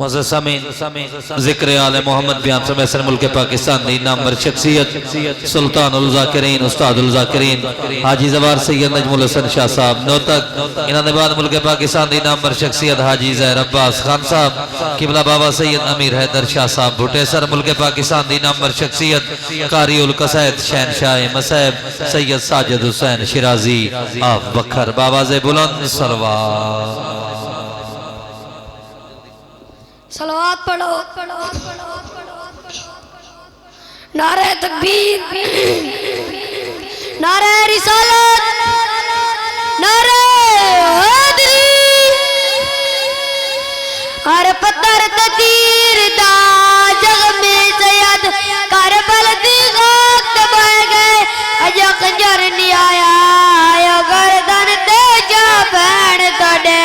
معزز سامعین ذکر آل محمد بیان سے محسن ملک پاکستان دی نامور شخصیت سلطان الذاکرین استاد الذاکرین حاجی زوار سید نجم الحسن شاہ صاحب نوتک انہوں نے بعد ملک پاکستان دی نامور شخصیت حاجی زہر عباس خان صاحب قبلہ بابا سید امیر حیدر شاہ صاحب بھٹے سر ملک پاکستان دی نامور شخصیت قاری القصائد شہنشاہ مصعب سید ساجد حسین شیرازی آف بکھر باواز بلند صلوات صلوات پڑھو نعرہ تکبیر نعرہ رسالت نعرہ حیدری ہر پتھر تیر دا جگ میں سید کربل دی غاق بہ گئے اجا خنجر نہیں آیا یا گردن تے جا بین کڈے